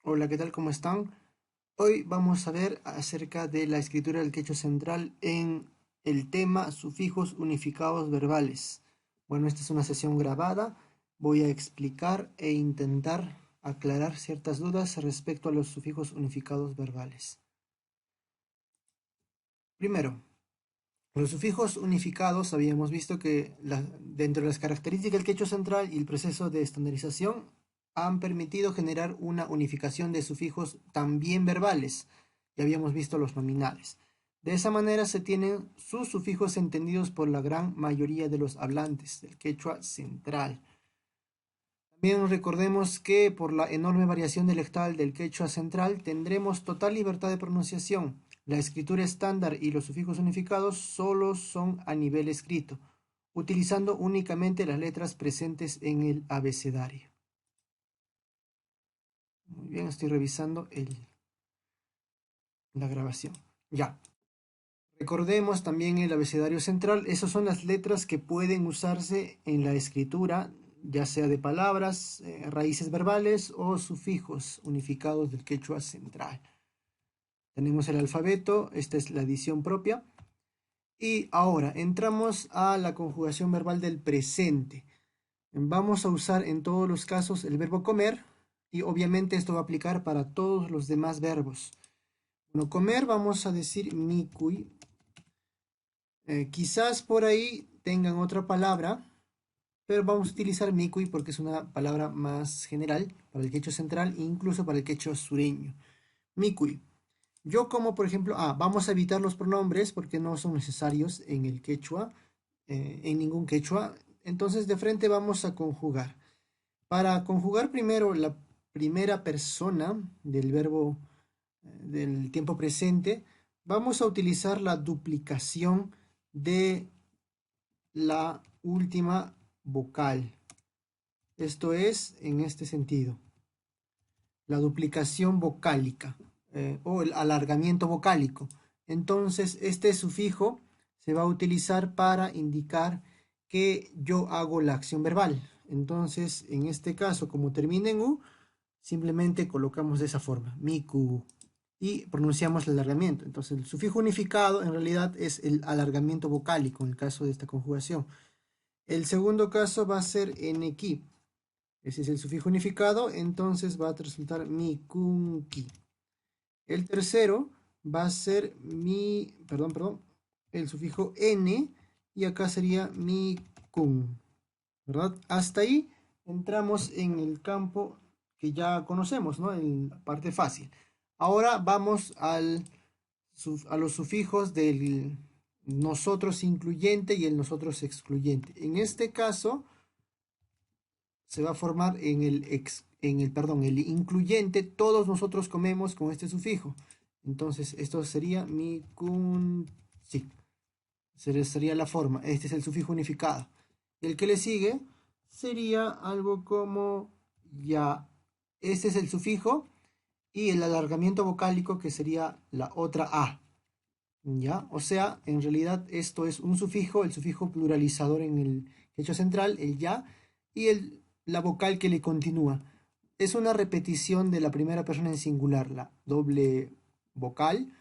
Hola, ¿qué tal? ¿Cómo están? Hoy vamos a ver acerca de la escritura del quechua central en el tema sufijos unificados verbales. Bueno, esta es una sesión grabada. Voy a explicar e intentar aclarar ciertas dudas respecto a los sufijos unificados verbales. Primero, los sufijos unificados habíamos visto que dentro de las características del quechua central y el proceso de estandarización han permitido generar una unificación de sufijos también verbales. Ya habíamos visto los nominales. De esa manera se tienen sus sufijos entendidos por la gran mayoría de los hablantes del quechua central. También recordemos que por la enorme variación dialectal del quechua central tendremos total libertad de pronunciación. La escritura estándar y los sufijos unificados solo son a nivel escrito, utilizando únicamente las letras presentes en el abecedario. Muy bien, estoy revisando la grabación. Ya. Recordemos también el abecedario central. Esas son las letras que pueden usarse en la escritura, ya sea de palabras, raíces verbales o sufijos unificados del quechua central. Tenemos el alfabeto, esta es la edición propia. Y ahora entramos a la conjugación verbal del presente. Vamos a usar en todos los casos el verbo comer y obviamente esto va a aplicar para todos los demás verbos. Bueno, comer vamos a decir mikui. Quizás por ahí tengan otra palabra, pero vamos a utilizar mikui porque es una palabra más general para el quechua central e incluso para el quechua sureño. Mikui. Yo como por ejemplo, vamos a evitar los pronombres porque no son necesarios en el quechua, en ningún quechua. Entonces de frente vamos a conjugar. Para conjugar primero la primera persona del verbo del tiempo presente, vamos a utilizar la duplicación de la última vocal. Esto es en este sentido, la duplicación vocálica o el alargamiento vocálico. Entonces, este sufijo se va a utilizar para indicar que yo hago la acción verbal. Entonces, en este caso, como termina en U, simplemente colocamos de esa forma, miku, y pronunciamos el alargamiento. Entonces, el sufijo unificado en realidad es el alargamiento vocálico en el caso de esta conjugación. El segundo caso va a ser eneki. Ese es el sufijo unificado, entonces va a resultar mikunki. El tercero va a ser el sufijo n y acá sería mikun, ¿verdad? Hasta ahí entramos en el campo que ya conocemos, ¿no? En la parte fácil. Ahora vamos a los sufijos del nosotros incluyente y el nosotros excluyente. En este caso se va a formar el incluyente. Todos nosotros comemos con este sufijo. Entonces esto sería mi kun, sí, sería la forma. Este es el sufijo unificado. El que le sigue sería algo como ya. Este es el sufijo y el alargamiento vocálico que sería la otra A. ¿Ya? O sea, en realidad esto es un sufijo, el sufijo pluralizador en el quechua central, el ya, y la vocal que le continúa. Es una repetición de la primera persona en singular, la doble vocal.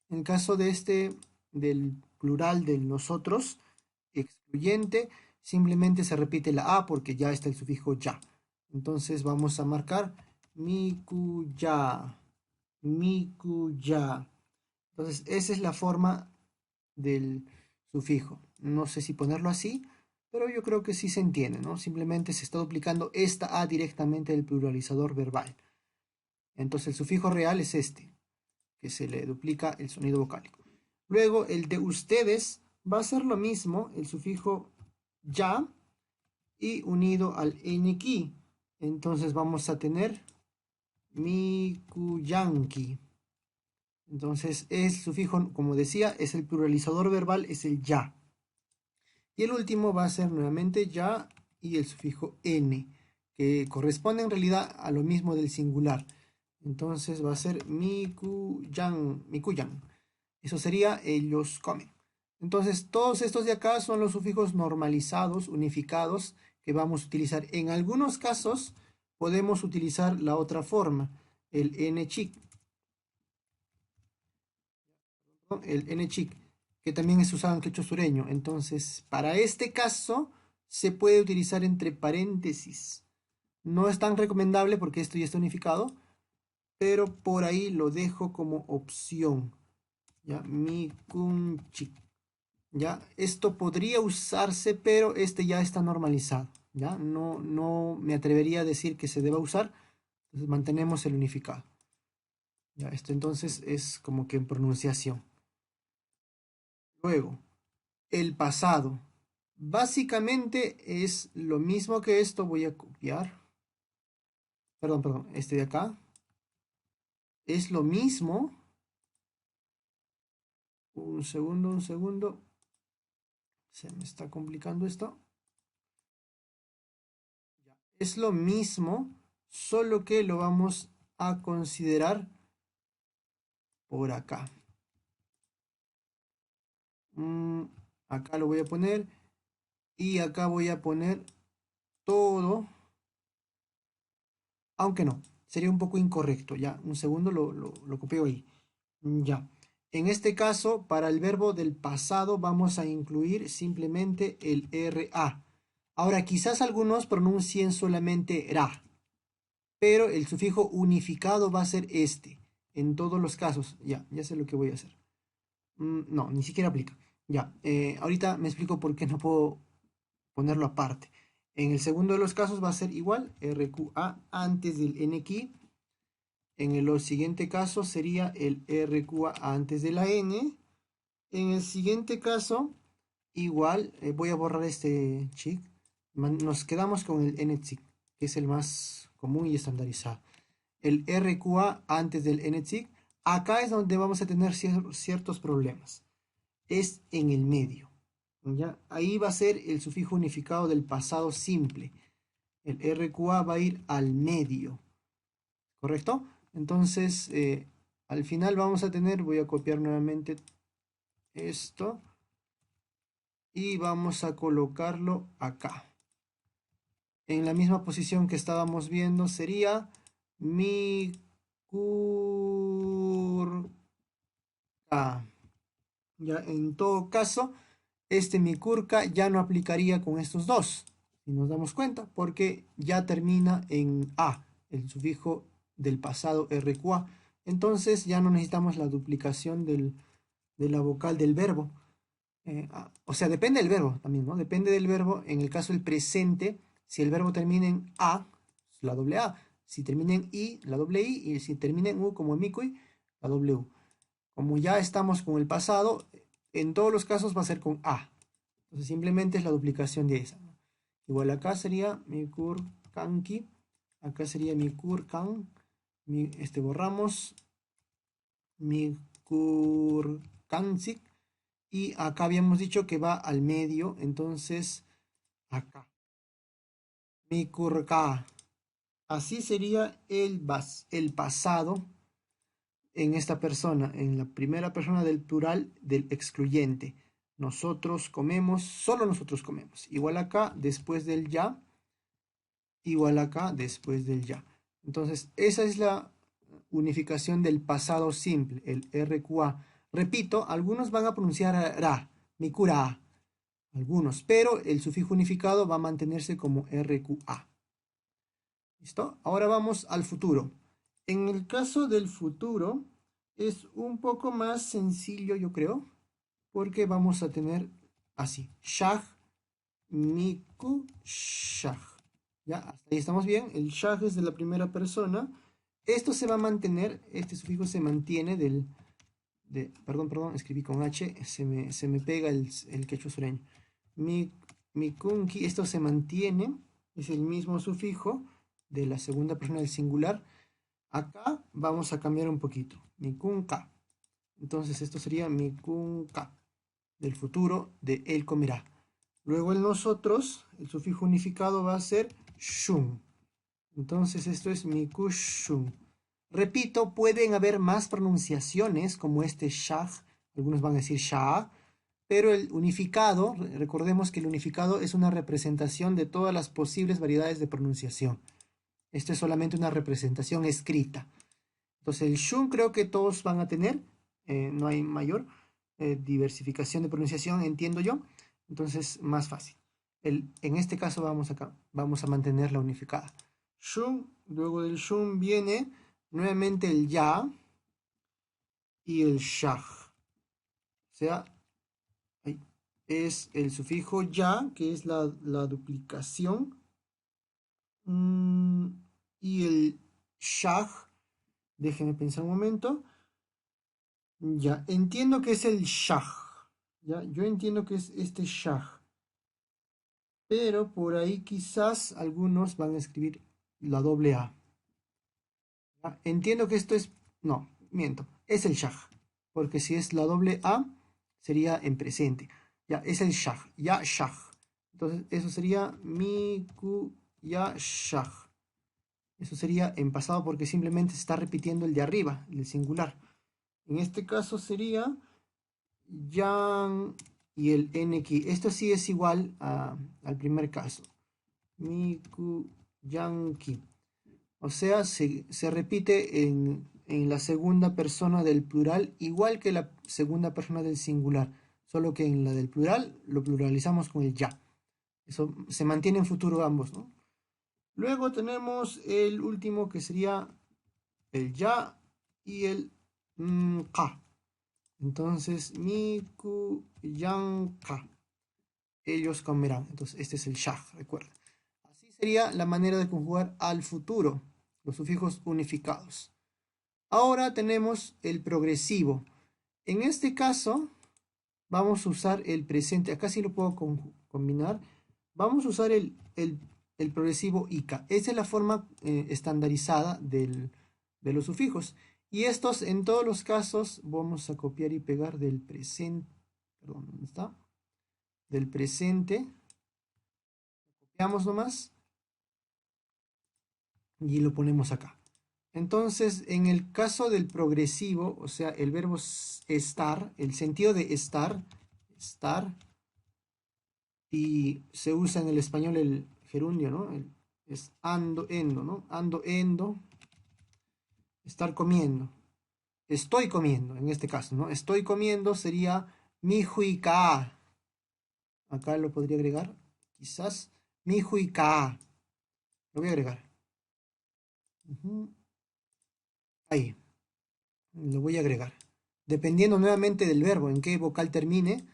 En el caso de del plural de nosotros, excluyente, simplemente se repite la A porque ya está el sufijo ya. Entonces vamos a marcar mikuya, mikuya. Entonces, esa es la forma del sufijo. No sé si ponerlo así, pero yo creo que sí se entiende, ¿no? Simplemente se está duplicando esta A directamente del pluralizador verbal. Entonces, el sufijo real es este, que se le duplica el sonido vocálico. Luego, el de ustedes va a ser lo mismo, el sufijo ya y unido al ñki. Entonces, vamos a tener mikuyanki. Entonces, el sufijo, como decía, es el pluralizador verbal, es el ya. Y el último va a ser nuevamente ya y el sufijo n, que corresponde en realidad a lo mismo del singular. Entonces va a ser mikuyan, mikuyan. Eso sería ellos comen. Entonces, todos estos de acá son los sufijos normalizados, unificados, que vamos a utilizar. En algunos casos podemos utilizar la otra forma. el N chic, ¿no? El N chic, que también es usado en quechua sureño. Entonces, para este caso, se puede utilizar entre paréntesis. No es tan recomendable porque esto ya está unificado, pero por ahí lo dejo como opción. Ya, mi kunchik. Ya, esto podría usarse, pero este ya está normalizado. Ya, no me atrevería a decir que se deba usar. Entonces mantenemos el unificado. Ya, esto entonces es como que en pronunciación. Luego, el pasado. Básicamente es lo mismo que esto. Voy a copiar. Perdón, este de acá. Es lo mismo. Un segundo, un segundo. Se me está complicando esto. Ya. Es lo mismo, solo que lo vamos a considerar por acá. Mm, acá lo voy a poner y acá voy a poner todo, aunque no, sería un poco incorrecto. Ya, un segundo lo copio ahí. Ya. En este caso, para el verbo del pasado vamos a incluir simplemente el RA. Ahora, quizás algunos pronuncien solamente ra, pero el sufijo unificado va a ser este. En todos los casos, ya sé lo que voy a hacer. No, ni siquiera aplica. Ya, ahorita me explico por qué no puedo ponerlo aparte. En el segundo de los casos va a ser igual, RQA antes del NQ. En el siguiente caso sería el RQA antes de la N. En el siguiente caso, igual, voy a borrar este chic. Nos quedamos con el NCIC, que es el más común y estandarizado. El RQA antes del NCIC. Acá es donde vamos a tener ciertos problemas. Es en el medio. ¿Ya? Ahí va a ser el sufijo unificado del pasado simple. El RQA va a ir al medio. ¿Correcto? Entonces, al final vamos a tener, voy a copiar nuevamente esto y vamos a colocarlo acá. En la misma posición que estábamos viendo sería mi curca. Ya, en todo caso, este mi curca ya no aplicaría con estos dos, si nos damos cuenta, porque ya termina en A, el sufijo del pasado RQA. Entonces ya no necesitamos la duplicación de la vocal del verbo. O sea, depende del verbo también, ¿no? Depende del verbo. En el caso del presente, si el verbo termina en A, la doble A. Si termina en I, la doble I. Y si termina en U, como en Mikui, la doble U. Como ya estamos con el pasado, en todos los casos va a ser con A. Entonces simplemente es la duplicación de esa, ¿no? Igual acá sería mi kanki. Acá sería mi kan. Borramos mi kansik. Y acá habíamos dicho que va al medio, entonces acá. Mi kurka. Así sería el pasado en esta persona, en la primera persona del plural del excluyente. Nosotros comemos, solo nosotros comemos. Igual acá, después del ya. Igual acá, después del ya. Entonces, esa es la unificación del pasado simple, el RQA. Repito, algunos van a pronunciar ra, mikura, algunos, pero el sufijo unificado va a mantenerse como RQA. ¿Listo? Ahora vamos al futuro. En el caso del futuro es un poco más sencillo, yo creo, porque vamos a tener así, shah, miku, shah. ¿Ya? Hasta ahí estamos bien. El shah es de la primera persona. Esto se va a mantener, este sufijo se mantiene perdón, escribí con H, se me pega el quechua sureño. Mi kunki, esto se mantiene, es el mismo sufijo de la segunda persona del singular. Acá vamos a cambiar un poquito. Mi kunka. Entonces esto sería mi kunka del futuro de él comerá. Luego el nosotros, el sufijo unificado va a ser shun. Entonces esto es mi kushun. Repito, pueden haber más pronunciaciones como este shah, algunos van a decir shah, pero el unificado, recordemos que el unificado es una representación de todas las posibles variedades de pronunciación. Esto es solamente una representación escrita. Entonces el shun creo que todos van a tener, no hay mayor diversificación de pronunciación, entiendo yo. Entonces más fácil. En este caso vamos acá, vamos a mantener la unificada. Shun, luego del shun viene nuevamente el ya y el shaj. O sea, es el sufijo ya, que es la duplicación, y el shaj, déjenme pensar un momento. Ya, entiendo que es el shaj. Ya, yo entiendo que es este shaj. Pero por ahí quizás algunos van a escribir la doble A. ¿Ya? Entiendo que esto es... No, miento. Es el shaj. Porque si es la doble A, sería en presente. Ya, es el shaj. Ya shaj. Entonces, eso sería miku ya shaj. Eso sería en pasado porque simplemente se está repitiendo el de arriba, el singular. En este caso sería yang y el nki. Esto sí es igual al primer caso. Miku yanki. O sea, se repite en la segunda persona del plural, igual que la segunda persona del singular. Solo que en la del plural lo pluralizamos con el ya. Eso se mantiene en futuro ambos, ¿no? Luego tenemos el último que sería el ya y el ka. Entonces, miku yanka. Ellos comerán. Entonces, este es el shah, recuerda. Así sería la manera de conjugar al futuro, los sufijos unificados. Ahora tenemos el progresivo. En este caso, vamos a usar el presente. Acá sí lo puedo combinar. Vamos a usar el progresivo ICA. Esa es la forma estandarizada de los sufijos. Y estos en todos los casos vamos a copiar y pegar del presente. Perdón, ¿dónde está? Del presente. Copiamos nomás y lo ponemos acá. Entonces, en el caso del progresivo, o sea, el verbo estar, el sentido de estar, y se usa en el español el gerundio, ¿no? Es ando, endo, ¿no? Ando, endo, estar comiendo. Estoy comiendo, en este caso, ¿no? Estoy comiendo sería mi juica. Acá lo podría agregar, quizás, mi juica. Lo voy a agregar. Ahí, lo voy a agregar. Dependiendo nuevamente del verbo, en qué vocal termine,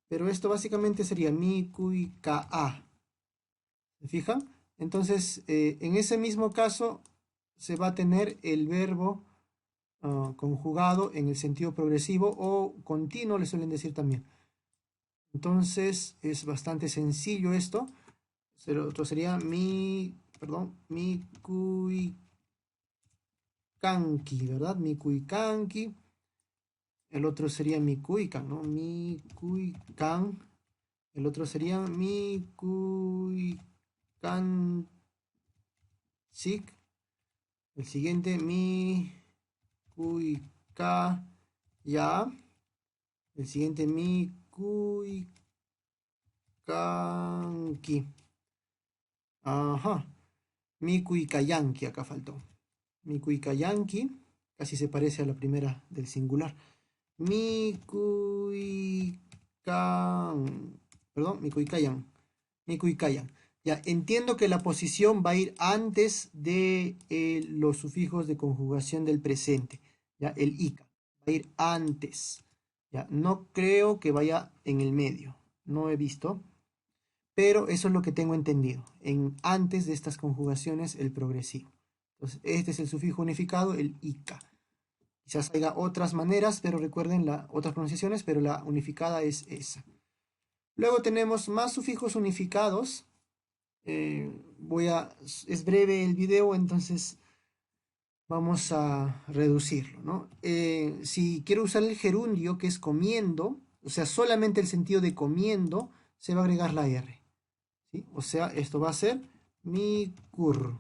pero esto básicamente sería mi, cui, ka, a. ¿Se fijan? Entonces, en ese mismo caso, se va a tener el verbo conjugado en el sentido progresivo o continuo, le suelen decir también. Entonces, es bastante sencillo esto. El otro sería mi, perdón, mi cuicanqui, ¿verdad? Mi cuicanqui. El otro sería mi cuican, ¿no? Mi cuican. El otro sería mi cuican. El siguiente, mi cuica ya. El siguiente, mi cuicanqui. Ajá. Mi cuicayanqui, acá faltó. Mi cuicayanqui, casi se parece a la primera del singular. Mi cuican. Perdón, mi cuicayan. Mi cuicayan. Ya, entiendo que la posición va a ir antes de los sufijos de conjugación del presente. Ya, el ica. Va a ir antes. Ya, no creo que vaya en el medio. No he visto. Pero eso es lo que tengo entendido. En antes de estas conjugaciones, el progresivo. Entonces, este es el sufijo unificado, el ica. Quizás haya otras maneras, pero recuerden otras pronunciaciones, pero la unificada es esa. Luego tenemos más sufijos unificados. Es breve el video, entonces vamos a reducirlo, ¿no? Si quiero usar el gerundio, que es comiendo, o sea, solamente el sentido de comiendo, se va a agregar la R, ¿sí? O sea, esto va a ser mikur,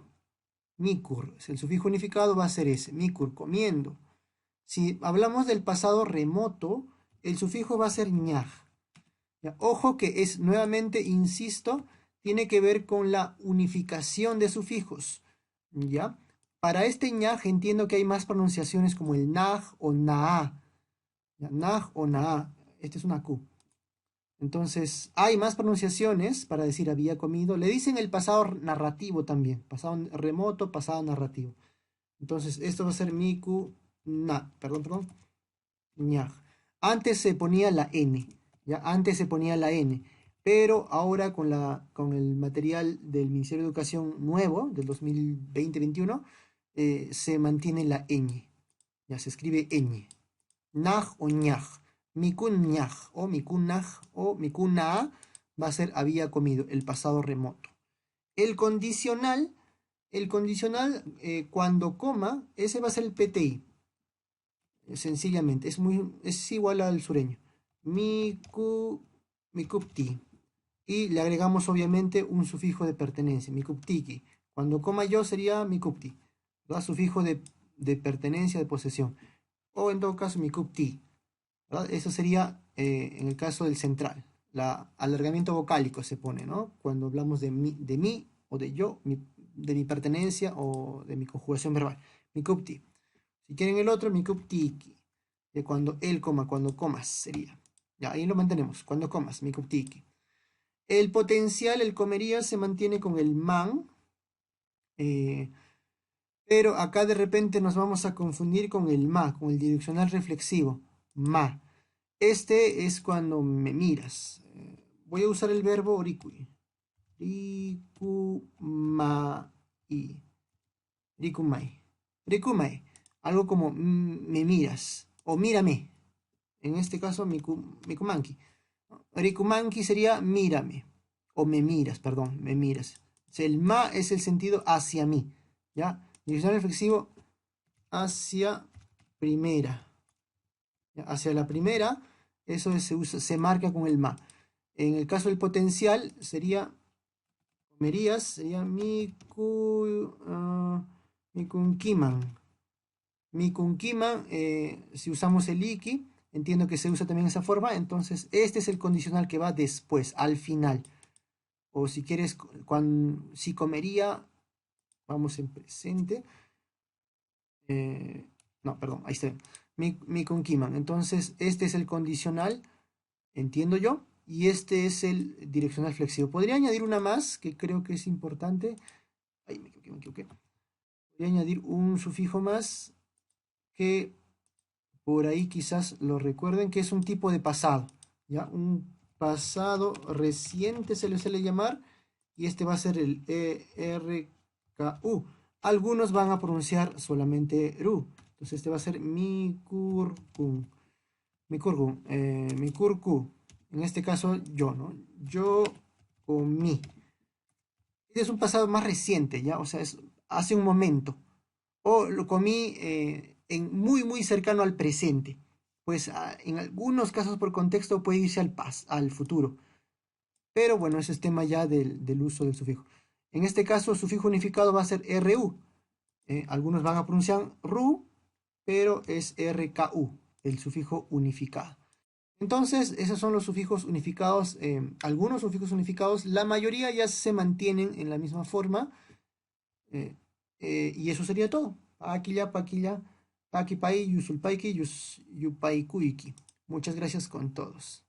mikur. El sufijo unificado va a ser ese, mikur, comiendo. Si hablamos del pasado remoto, el sufijo va a ser ñaj. ¿Ya? Ojo que es, nuevamente, insisto, tiene que ver con la unificación de sufijos. ¿Ya? Para este ñaj entiendo que hay más pronunciaciones como el naj o naa. ¿Ya? Naj o naa. Este es una Q. Entonces, hay más pronunciaciones para decir había comido. Le dicen el pasado narrativo también. Pasado remoto, pasado narrativo. Entonces, esto va a ser miku, na, perdón, ñaj. Antes se ponía la N, ¿ya? Antes se ponía la N, pero ahora con el material del Ministerio de Educación nuevo, del 2020-21, se mantiene la ñ, ya se escribe ñ. Naj o ñaj, mikun ñaj, o mikunaj, o mikuna va a ser había comido, el pasado remoto. El condicional, cuando coma, ese va a ser el PTI. Sencillamente, es igual al sureño. Mikupti. Y le agregamos obviamente un sufijo de pertenencia, mikuptiki. Cuando coma yo sería mikupti, ¿verdad? Sufijo de pertenencia, de posesión. O en todo caso mikupti, ¿verdad? Eso sería en el caso del central. Alargamiento vocálico se pone, ¿no? Cuando hablamos de mí o de yo, de mi pertenencia o de mi conjugación verbal. Mikupti. Si quieren el otro, mikuptiki. De cuando él coma, cuando comas sería. Ya, ahí lo mantenemos. Cuando comas, mikuptiki. El potencial, el comería, se mantiene con el man. Pero acá de repente nos vamos a confundir con el ma, con el direccional reflexivo. Ma. Este es cuando me miras. Voy a usar el verbo orikui. Rikumai. Rikumai. Rikumai. Algo como me miras o mírame. En este caso, mikumanki. Rikumanki sería mírame o me miras, perdón, me miras. O sea, el ma es el sentido hacia mí. ¿Ya? Direccional reflexivo hacia primera. ¿Ya? Hacia la primera, eso se marca con el ma. En el caso del potencial sería comerías, sería mikunkiman. Mikunkiman, si usamos el iki, entiendo que se usa también esa forma, entonces este es el condicional que va después, al final. O si quieres, si comería, vamos en presente. No, perdón, ahí está. Mikunkiman. Entonces, este es el condicional, entiendo yo, y este es el direccional flexivo. Podría añadir una más, que creo que es importante. Ahí me equivoqué. Podría añadir un sufijo más que por ahí quizás lo recuerden, que es un tipo de pasado, ¿ya? Un pasado reciente se le suele llamar, y este va a ser el ERKU. Algunos van a pronunciar solamente RU, entonces este va a ser mikurkun, mikurku, en este caso yo, ¿no? Yo comí. Este es un pasado más reciente, ¿ya? O sea, es hace un momento. O lo comí en muy cercano al presente. Pues en algunos casos por contexto puede irse al futuro. Pero bueno, ese es tema ya del uso del sufijo. En este caso, el sufijo unificado va a ser RU. Algunos van a pronunciar RU, pero es RKU, el sufijo unificado. Entonces, esos son los sufijos unificados. Algunos sufijos unificados, la mayoría ya se mantienen en la misma forma. eh, y eso sería todo. Paquilla, paquilla, paquipai, yusulpaiki, yupaikuiki. Muchas gracias con todos.